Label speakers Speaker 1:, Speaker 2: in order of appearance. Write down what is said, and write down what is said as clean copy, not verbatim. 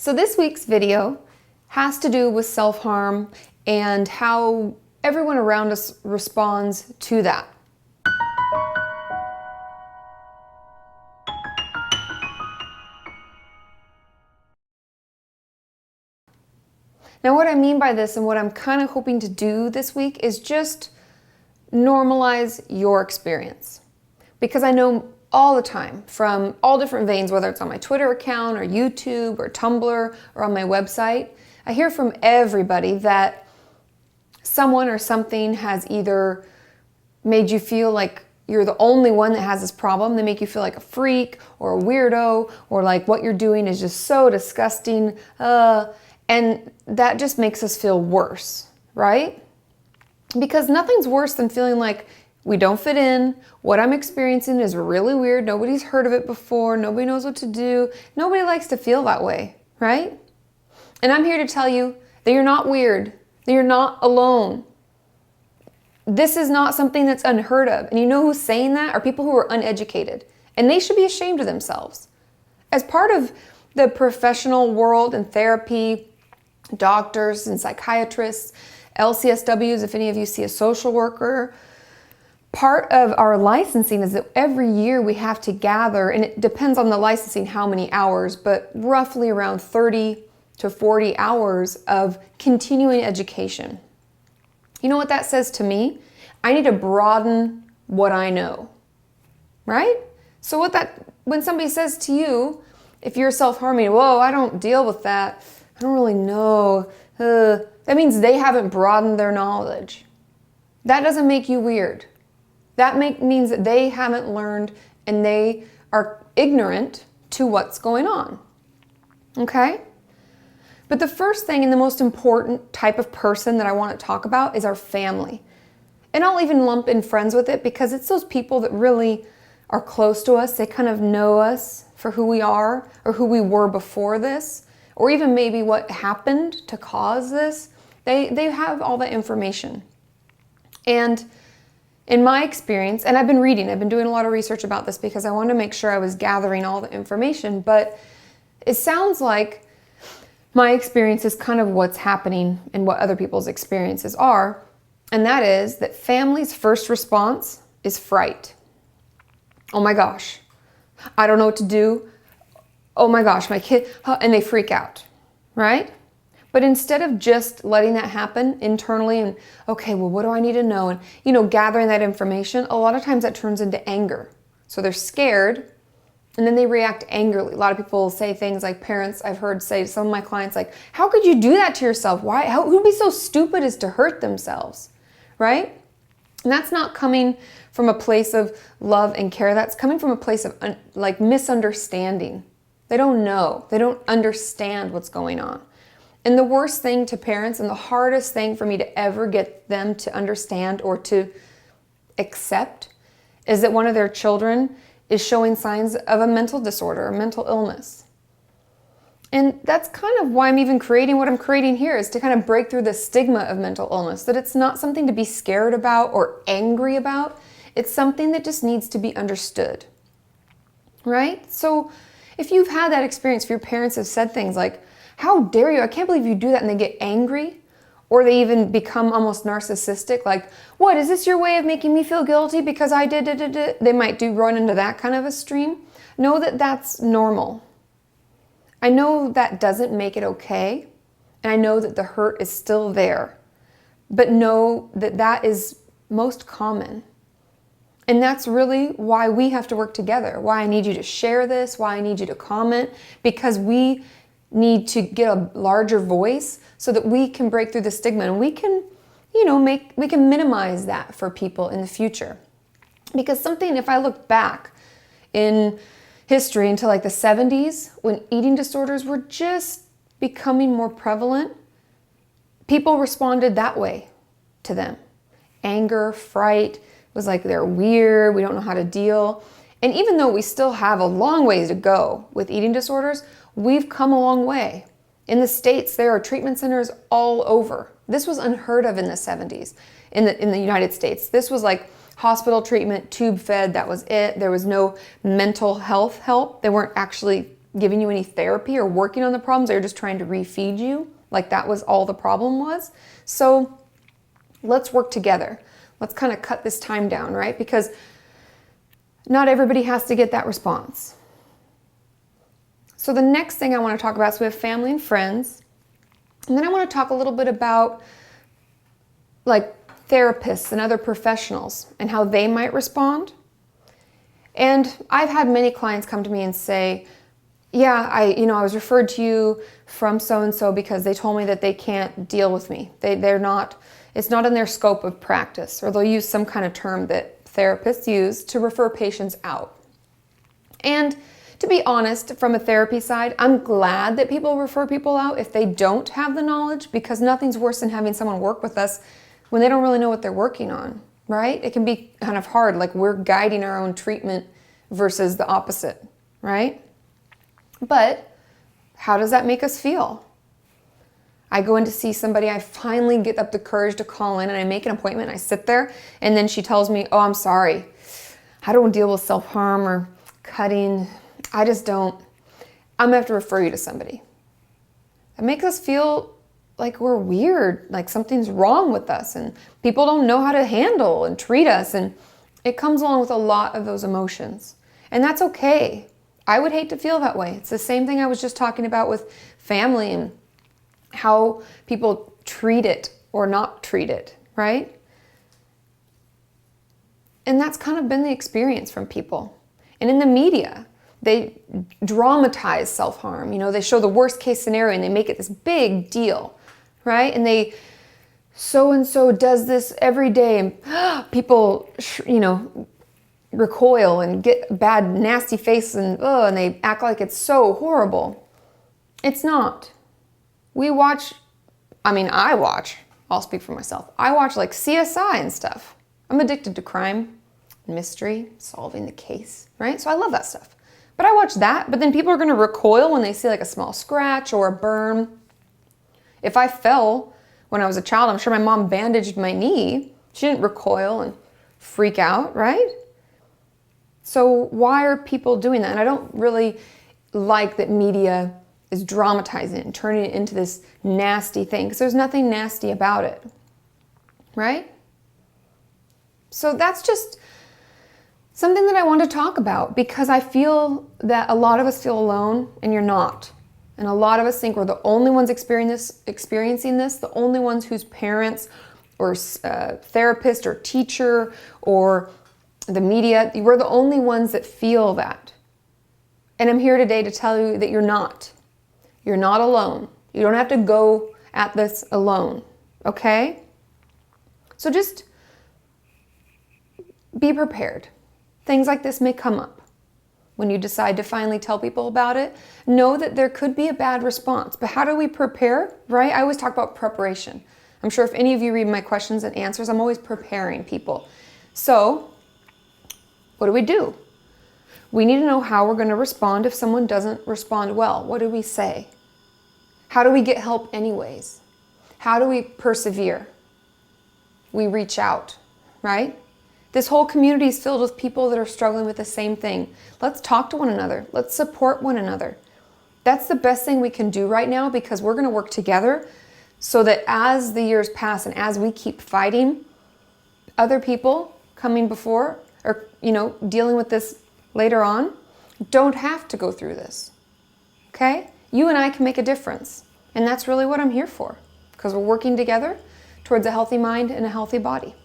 Speaker 1: So this week's video has to do with self-harm and how everyone around us responds to that. Now, what I mean by this and what I'm kind of hoping to do this week is just normalize your experience. Because I know all the time from all different veins, whether it's on my Twitter account or YouTube or Tumblr or on my website, I hear from everybody that someone or something has either made you feel like you're the only one that has this problem. They make you feel like a freak or a weirdo, or like what you're doing is just so disgusting. And that just makes us feel worse, right? Because nothing's worse than feeling like we don't fit in. What I'm experiencing is really weird. Nobody's heard of it before. Nobody knows what to do. Nobody likes to feel that way, right? And I'm here to tell you that you're not weird, that you're not alone. This is not something that's unheard of. And you know who's saying that are people who are uneducated. And they should be ashamed of themselves. As part of the professional world and therapy, doctors and psychiatrists, LCSWs, if any of you see a social worker, part of our licensing is that every year we have to gather, and it depends on the licensing how many hours, but roughly around 30 to 40 hours of continuing education. You know what that says to me? I need to broaden what I know, right? So when somebody says to you, if you're self-harming, whoa, I don't deal with that, I don't really know, that means they haven't broadened their knowledge. That doesn't make you weird. That means that they haven't learned and they are ignorant to what's going on, okay? But the first thing and the most important type of person that I want to talk about is our family. And I'll even lump in friends with it because it's those people that really are close to us. They kind of know us for who we are or who we were before this, or even maybe what happened to cause this. They have all that information. And in my experience, and I've been doing a lot of research about this because I wanted to make sure I was gathering all the information, but it sounds like my experience is kind of what's happening and what other people's experiences are, and that is that family's first response is fright. Oh my gosh, I don't know what to do. Oh my gosh, my kid, and they freak out, right? But instead of just letting that happen internally and, okay, well, what do I need to know? And, gathering that information, a lot of times that turns into anger. So they're scared and then they react angrily. A lot of people say things like parents, I've heard say to some of my clients, like, how could you do that to yourself? Who'd be so stupid as to hurt themselves, right? And that's not coming from a place of love and care. That's coming from a place of misunderstanding. They don't know. They don't understand what's going on. And the worst thing to parents and the hardest thing for me to ever get them to understand or to accept is that one of their children is showing signs of a mental disorder, a mental illness. And that's kind of why I'm even creating what I'm creating here, is to kind of break through the stigma of mental illness, that it's not something to be scared about or angry about. It's something that just needs to be understood, right? So if you've had that experience, if your parents have said things like, how dare you? I can't believe you do that. And they get angry, or they even become almost narcissistic. Like, what, is this your way of making me feel guilty because I did. They might run into that kind of a stream. Know that that's normal. I know that doesn't make it okay. And I know that the hurt is still there. But know that that is most common. And that's really why we have to work together. Why I need you to share this, why I need you to comment, because we need to get a larger voice so that we can break through the stigma and we can, we can minimize that for people in the future. Because if I look back in history into like the 70s, when eating disorders were just becoming more prevalent, people responded that way to them. Anger, fright, was like they're weird, we don't know how to deal. And even though we still have a long ways to go with eating disorders, we've come a long way. In the States, there are treatment centers all over. This was unheard of in the 70s in the United States. This was like hospital treatment, tube fed, that was it. There was no mental health help. They weren't actually giving you any therapy or working on the problems. They were just trying to refeed you. Like that was all the problem was. So let's work together. Let's kind of cut this time down, right? Because not everybody has to get that response. So the next thing I want to talk about, so we have family and friends. And then I want to talk a little bit about like therapists and other professionals and how they might respond. And I've had many clients come to me and say, yeah, I was referred to you from so-and-so because they told me that they can't deal with me. It's not in their scope of practice, or they'll use some kind of term that therapists use to refer patients out. And to be honest, from a therapy side, I'm glad that people refer people out if they don't have the knowledge, because nothing's worse than having someone work with us when they don't really know what they're working on, right? It can be kind of hard, like we're guiding our own treatment versus the opposite, right? But how does that make us feel? I go in to see somebody, I finally get up the courage to call in and I make an appointment, I sit there, and then she tells me, oh, I'm sorry, I don't deal with self-harm or cutting. I'm gonna have to refer you to somebody. It makes us feel like we're weird, like something's wrong with us and people don't know how to handle and treat us, and it comes along with a lot of those emotions. And that's okay. I would hate to feel that way. It's the same thing I was just talking about with family and how people treat it or not treat it, right? And that's kind of been the experience from people. And in the media, they dramatize self-harm. They show the worst case scenario and they make it this big deal, right? And so-and-so does this every day, and people, recoil and get bad, nasty faces and they act like it's so horrible. It's not. I'll speak for myself. I watch like CSI and stuff. I'm addicted to crime, mystery, solving the case, right? So I love that stuff. But I watch that, but then people are going to recoil when they see like a small scratch or a burn. If I fell when I was a child, I'm sure my mom bandaged my knee. She didn't recoil and freak out, right? So why are people doing that? And I don't really like that media is dramatizing it and turning it into this nasty thing, because there's nothing nasty about it, right? So that's just something that I want to talk about, because I feel that a lot of us feel alone and you're not. And a lot of us think we're the only ones experiencing this, the only ones whose parents or therapist or teacher or the media, we're the only ones that feel that. And I'm here today to tell you that you're not. You're not alone. You don't have to go at this alone, okay? So just be prepared. Things like this may come up. When you decide to finally tell people about it, know that there could be a bad response. But how do we prepare, right? I always talk about preparation. I'm sure if any of you read my questions and answers, I'm always preparing people. So, what do? We need to know how we're going to respond if someone doesn't respond well. What do we say? How do we get help anyways? How do we persevere? We reach out, right? This whole community is filled with people that are struggling with the same thing. Let's talk to one another. Let's support one another. That's the best thing we can do right now, because we're going to work together so that as the years pass and as we keep fighting, other people coming before or, dealing with this later on don't have to go through this. Okay? You and I can make a difference. And that's really what I'm here for, because we're working together towards a healthy mind and a healthy body.